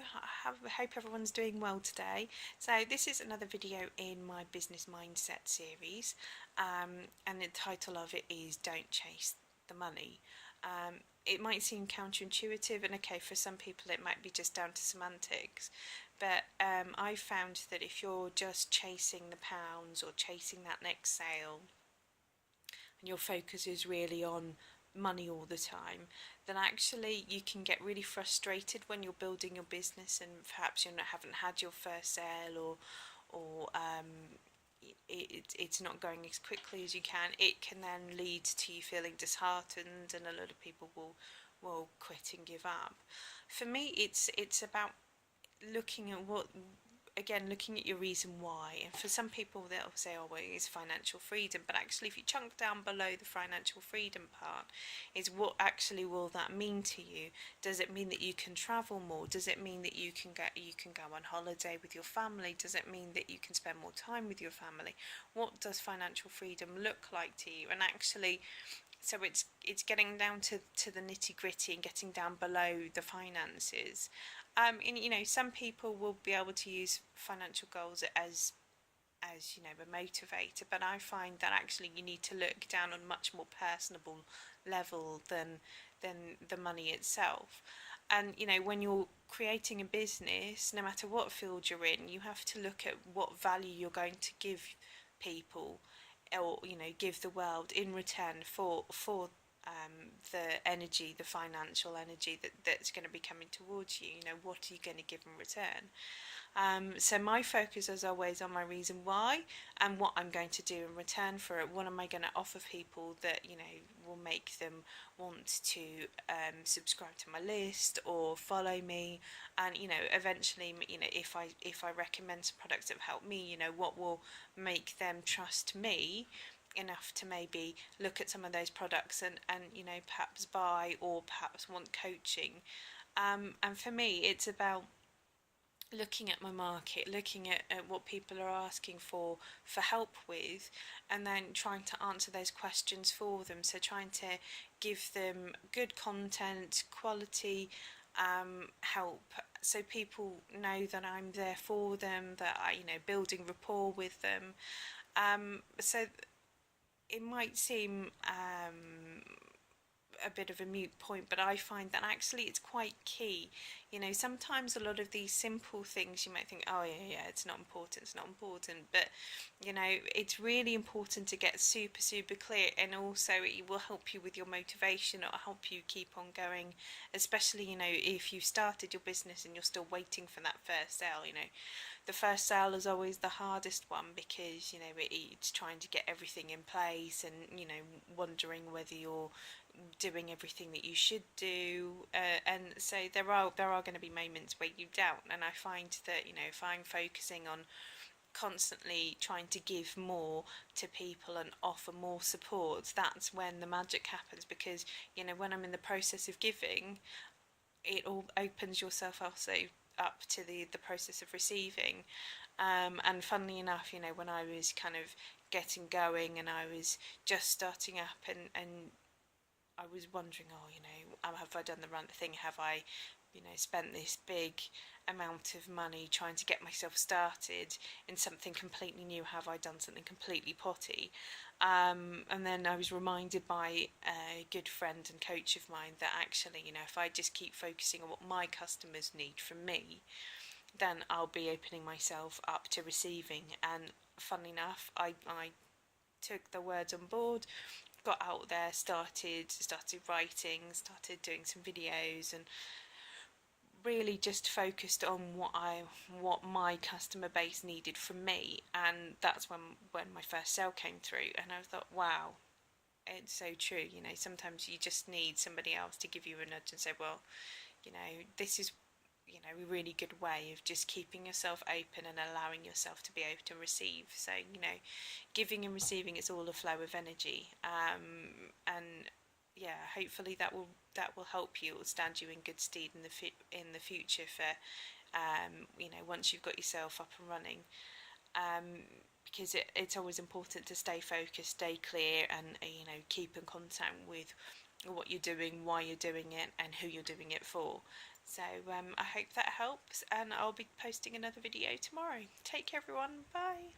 I hope everyone's doing well today. So this is another video in my business mindset series, and the title of it is Don't Chase the Money. It might seem counterintuitive, and okay, for some people it might be just down to semantics, but I found that if you're just chasing the pounds or chasing that next sale, and your focus is really on money all the time, then actually you can get really frustrated when you're building your business and perhaps haven't had your first sale, or it's not going as quickly as you can. It can then lead to you feeling disheartened, and a lot of people will quit and give up. For me, it's about looking at looking at your reason why. And for some people they'll say, oh well, it's financial freedom, but actually if you chunk down below the financial freedom part, is what actually will that mean to you? Does it mean that you can travel more? Does it mean that you can go on holiday with your family? Does it mean that you can spend more time with your family? What does financial freedom look like to you? And actually, so it's getting down to the nitty gritty and getting down below the finances. And some people will be able to use financial goals as a motivator, but I find that actually you need to look down on much more personable level than the money itself. And when you're creating a business, no matter what field you're in, you have to look at what value you're going to give people, or give the world in return for the energy, the financial energy that's going to be coming towards you. What are you going to give in return? So my focus is always on my reason why and what I'm going to do in return for it. What am I going to offer people that will make them want to subscribe to my list or follow me? And eventually, if I recommend some products that have helped me, what will make them trust me enough to maybe look at some of those products and perhaps buy, or perhaps want coaching. And for me, it's about looking at my market, looking at what people are asking for help with, and then trying to answer those questions for them. So trying to give them good content, quality help, so people know that I'm there for them, that I building rapport with them. So it might seem a bit of a moot point, but I find that actually it's quite key. Sometimes a lot of these simple things you might think, oh yeah, it's not important, but it's really important to get super clear, and also it will help you with your motivation. It'll help you keep on going, especially if you started your business and you're still waiting for that first sale. The first sale is always the hardest one, because it's trying to get everything in place, and wondering whether you're doing everything that you should do, and so there are going to be moments where you doubt. And I find that if I'm focusing on constantly trying to give more to people and offer more support, that's when the magic happens. Because when I'm in the process of giving, it all opens yourself also up to the process of receiving. And funnily enough, when I was kind of getting going and I was just starting up, and I was wondering, have I done the right thing? Have I, spent this big amount of money trying to get myself started in something completely new? Have I done something completely potty? And then I was reminded by a good friend and coach of mine that actually, if I just keep focusing on what my customers need from me, then I'll be opening myself up to receiving. And funnily enough, I took the words on board, got out there, started writing, started doing some videos, and really just focused on what my customer base needed from me. And that's when my first sale came through, and I thought, wow, it's so true. Sometimes you just need somebody else to give you a nudge and say, well, this is a really good way of just keeping yourself open and allowing yourself to be able to receive. So giving and receiving is all a flow of energy, and yeah, hopefully that will help you. It will stand you in good stead in the future for once you've got yourself up and running. Because it's always important to stay focused, stay clear, and keep in contact with what you're doing, why you're doing it, and who you're doing it for. So I hope that helps, and I'll be posting another video tomorrow. Take care everyone, bye.